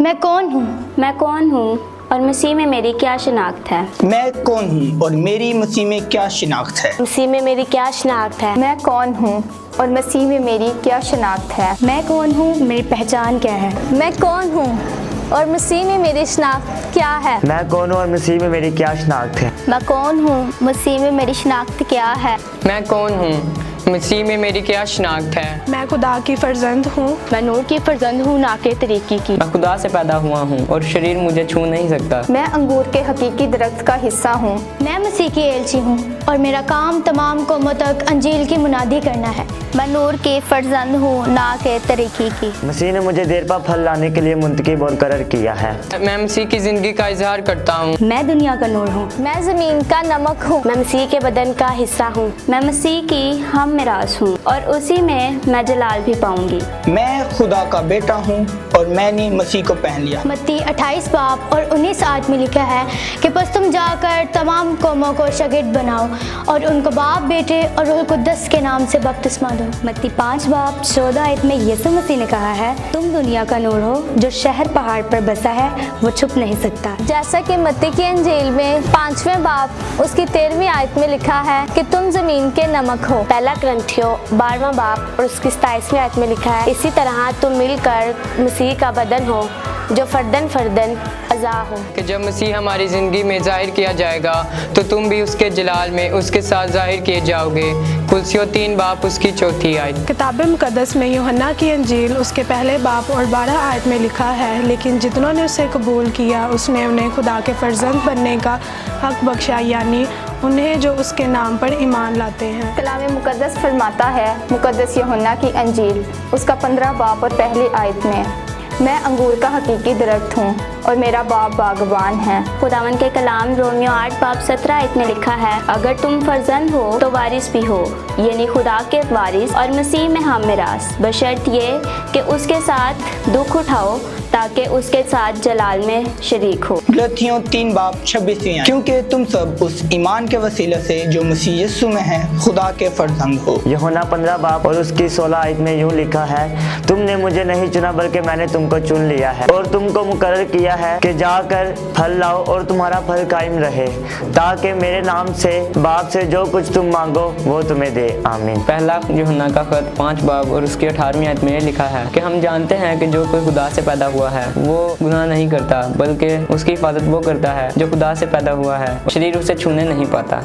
मैं कौन हूँ? मैं कौन हूँ और मसीह में मेरी क्या शनाख्त है? मैं कौन हूँ और मेरी मसीह में क्या शनाख्त है? मसीह में मेरी क्या शनाख्त है? मैं कौन हूँ और मसीह में मेरी क्या शनाख्त है? मैं कौन हूँ, मेरी पहचान क्या है? मैं कौन हूँ और मसीह में मेरी शनाख्त क्या है? मैं कौन हूँ और मसीह में मेरी क्या शनाख्त है? मैं कौन हूँ, मसीह में मेरी शनाख्त क्या है? मैं कौन हूँ, मसीह में मेरी क्या शनाख्त है? मैं खुदा की फर्जंद हूँ। मैं नूर की फर्जंद हूँ, ना के तरीकी की। मैं खुदा से पैदा हुआ हूँ और शरीर मुझे छू नहीं सकता। मैं अंगूर के हकीकी दरख्त का हिस्सा हूँ। मैं मसीह की एलची हूँ और मेरा काम तमाम कौमों तक अंजील की मुनादी करना है। मैं नूर की फर्जंद हूँ, ना के तरीकी की। मसीह ने मुझे देर पा फल लाने के लिए मुंतखब और मुकर्रर किया है। मैं मसीह की ज़िंदगी का इजहार करता हूँ। मैं दुनिया का नूर हूँ। मैं ज़मीन का नमक हूँ। मैं मसीह के बदन का हिस्सा हूँ। मैं मसीह की हम मिरास हूँ और उसी में मैं जलाल भी पाऊंगी। मैं खुदा का बेटा हूँ और मैंने मसीह को पहन लिया। मत्ती 28 बाब और 19 आयत में लिखा है कि बस तुम जाकर तमाम कौमों को शागिर्द बनाओ और उनको बाप, बेटे और रूह कुद्दस के नाम से बपतिस्मा दो। मत्ती 5 बाब 14 आयत में यीशु मसीह ने कहा है, तुम दुनिया का नूर हो, जो शहर पहाड़ पर बसा है वो छुप नहीं सकता। जैसा कि मत्ती की अंजील में 5वें बाब उसकी 13वीं आयत में लिखा है कि तुम ज़मीन के नमक हो। पहला ग्रंथियों 12वां बाब और उसकी 27वीं आयत में लिखा है, इसी तरह तुम मिलकर मसीह का बदन हो, जो फर्दन फर्दन अज़ा हो। कि जब मसीह हमारी ज़िंदगी में ज़ाहिर किया जाएगा तो तुम भी उसके जलाल में उसके साथ ज़ाहिर किए जाओगे। कुलसियों 3 बाब उसकी 4थी आयत। किताब मुकद्दस में यूहन्ना की अंजील उसके पहले बाब और 12 आयत में लिखा है, लेकिन जितनों ने उसे कबूल किया उसने उन्हें खुदा के फर्जंद बनने का हक बख्शा, यानी उन्हें जो उसके नाम पर ईमान लाते हैं। कलाम मुकद्दस फरमाता है, मुकद्दस यूहन्ना की अंजील उसका 15 बाब और पहली आयत में, मैं अंगूर का हकीकी दरख्त हूँ और मेरा बाप बागबान है। खुदावन के कलाम रोमियो 8 बाब 17 आयत में लिखा है, अगर तुम फर्जंद हो तो वारिस भी हो, यानी खुदा के वारिस और मसीह में हम मिरास, बशर्त ये कि उसके साथ दुख उठाओ ताकि उसके साथ जलाल में शरीक हो। गलतियों 3 बाब 26 क्योंकि तुम सब उस ईमान के वसीले से जो मसीह यीशु में है खुदा के फर्जंद हो। यूहन्ना 15 बाब और उसकी 16 आयत में यूँ लिखा है, तुमने मुझे नहीं चुना बल्कि मैंने तुमको चुन लिया है और तुमको मुकर्रर किया है कि जाकर फल लाओ और तुम्हारा फल कायम रहे, ताकि मेरे नाम से बाप से जो कुछ तुम मांगो वो तुम्हें दे। आमीन। पहला यूहन्ना का खत 5 बाब और उसकी 18वीं आयत में लिखा है कि हम जानते हैं कि जो कोई खुदा से पैदा हुआ है वो गुनाह नहीं करता, बल्कि उसकी हिफाजत वो करता है जो खुदा से पैदा हुआ है, शरीर उसे छूने नहीं पाता।